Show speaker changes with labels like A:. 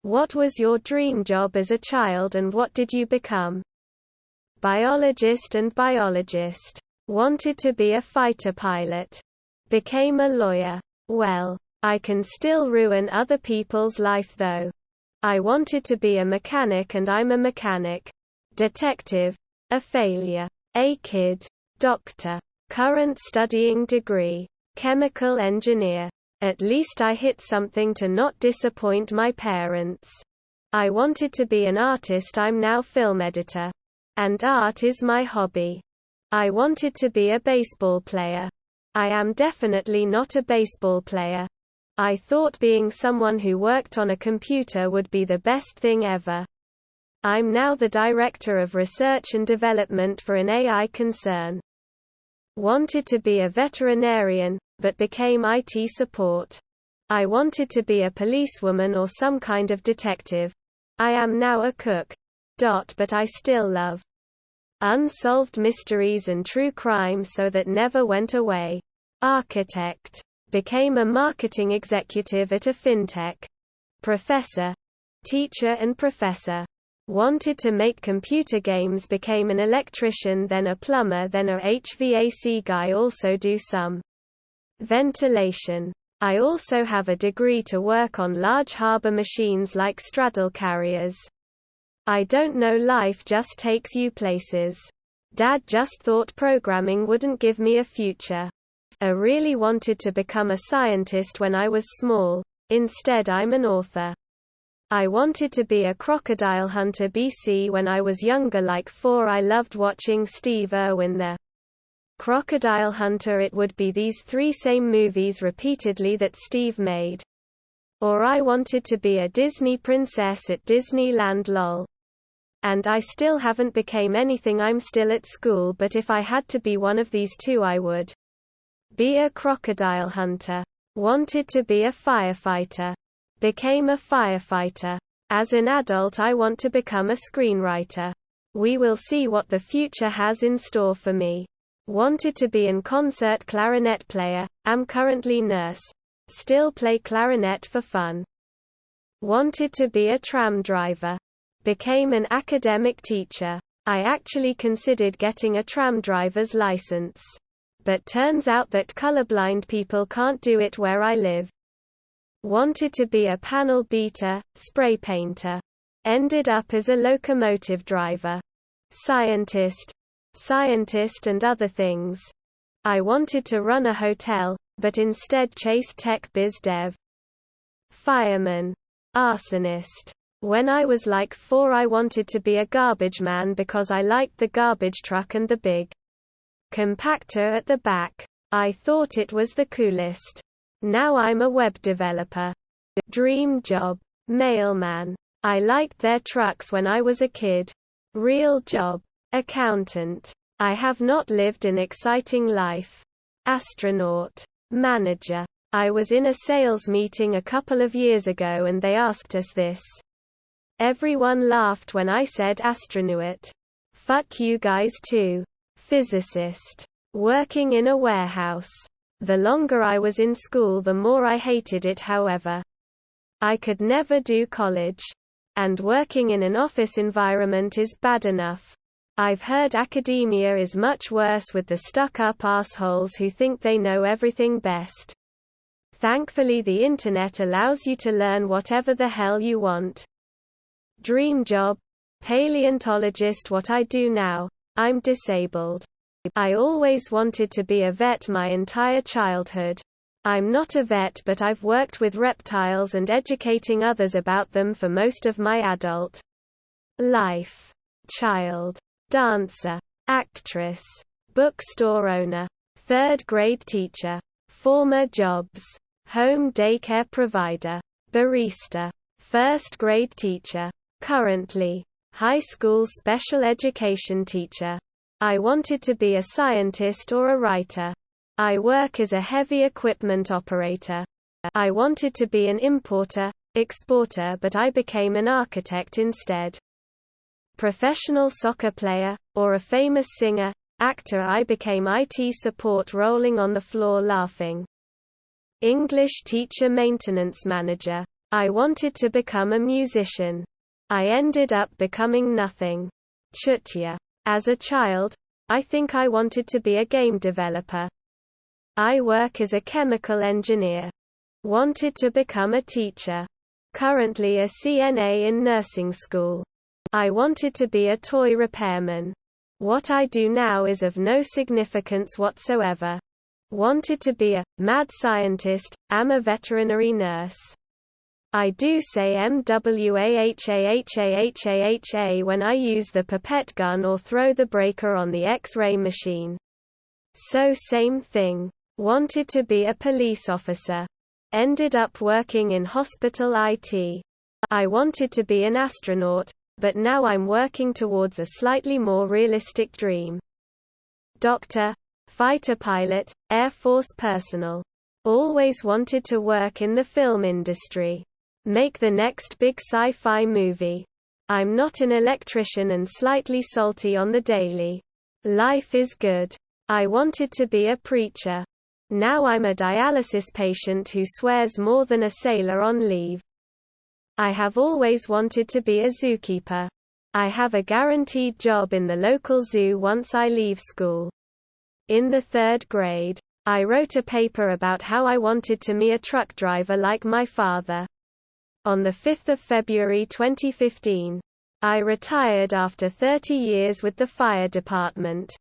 A: What was your dream job as a child and what did you become? Biologist and biologist. Wanted to be a fighter pilot. Became a lawyer. Well, I can still ruin other people's life though. I wanted to be a mechanic and I'm a mechanic. Detective. A failure. A kid. Doctor. Current studying degree. Chemical engineer. At least I hit something to not disappoint my parents. I wanted to be an artist, I'm now film editor. And art is my hobby. I wanted to be a baseball player. I am definitely not a baseball player. I thought being someone who worked on a computer would be the best thing ever. I'm now the director of research and development for an AI concern. Wanted to be a veterinarian, but became IT support. I wanted to be a policewoman or some kind of detective. I am now a cook. But I still love unsolved mysteries and true crime, so that never went away. Architect. Became a marketing executive at a fintech. Professor. Teacher and professor. Wanted to make computer games, became an electrician, then a plumber, then a HVAC guy, also do some ventilation. I also have a degree to work on large harbor machines like straddle carriers. I don't know, life just takes you places. Dad just thought programming wouldn't give me a future. I really wanted to become a scientist when I was small. Instead I'm an author. I wanted to be a crocodile hunter BC when I was younger, like 4. I loved watching Steve Irwin the Crocodile Hunter. It would be these 3 same movies repeatedly that Steve made. Or I wanted to be a Disney princess at Disneyland, lol. And I still haven't became anything, I'm still at school, but if I had to be one of these 2 I would be a crocodile hunter. Wanted to be a firefighter. Became a firefighter. As an adult I want to become a screenwriter. We will see what the future has in store for me. Wanted to be an concert clarinet player, am currently nurse. Still play clarinet for fun. Wanted to be a tram driver. Became an academic teacher. I actually considered getting a tram driver's license. But turns out that colorblind people can't do it where I live. Wanted to be a panel beater, spray painter. Ended up as a locomotive driver. Scientist and other things. I wanted to run a hotel, but instead chased tech biz dev. Fireman. Arsonist. When I was like 4 I wanted to be a garbage man because I liked the garbage truck and the big compactor at the back. I thought it was the coolest. Now I'm a web developer. Dream job. Mailman. I liked their trucks when I was a kid. Real job. Accountant. I have not lived an exciting life. Astronaut. Manager. I was in a sales meeting a couple of years ago and they asked us this. Everyone laughed when I said astronaut. Fuck you guys too. Physicist. Working in a warehouse. The longer I was in school the more I hated it, however. I could never do college. And working in an office environment is bad enough. I've heard academia is much worse with the stuck-up assholes who think they know everything best. Thankfully the internet allows you to learn whatever the hell you want. Dream job. Paleontologist. What I do now. I'm disabled. I always wanted to be a vet my entire childhood. I'm not a vet, but I've worked with reptiles and educating others about them for most of my adult life. Child. Dancer. Actress. Bookstore owner. 3rd grade teacher. Former jobs. Home daycare provider. Barista. 1st grade teacher. Currently. High school special education teacher. I wanted to be a scientist or a writer. I work as a heavy equipment operator. I wanted to be an importer, exporter, but I became an architect instead. Professional soccer player, or a famous singer, actor. I became IT support, rolling on the floor laughing. English teacher, maintenance manager. I wanted to become a musician. I ended up becoming nothing. Chutya. As a child, I think I wanted to be a game developer. I work as a chemical engineer. Wanted to become a teacher. Currently a CNA in nursing school. I wanted to be a toy repairman. What I do now is of no significance whatsoever. Wanted to be a mad scientist, am a veterinary nurse. I do say MWAHAHAHAHA when I use the pipette gun or throw the breaker on the X-ray machine. So same thing. Wanted to be a police officer. Ended up working in hospital IT. I wanted to be an astronaut, but now I'm working towards a slightly more realistic dream. Doctor, fighter pilot, Air Force personnel. Always wanted to work in the film industry. Make the next big sci-fi movie. I'm not an electrician and slightly salty on the daily. Life is good. I wanted to be a preacher. Now I'm a dialysis patient who swears more than a sailor on leave. I have always wanted to be a zookeeper. I have a guaranteed job in the local zoo once I leave school. In the 3rd grade, I wrote a paper about how I wanted to be a truck driver like my father. On 5 February 2015, I retired after 30 years with the fire department.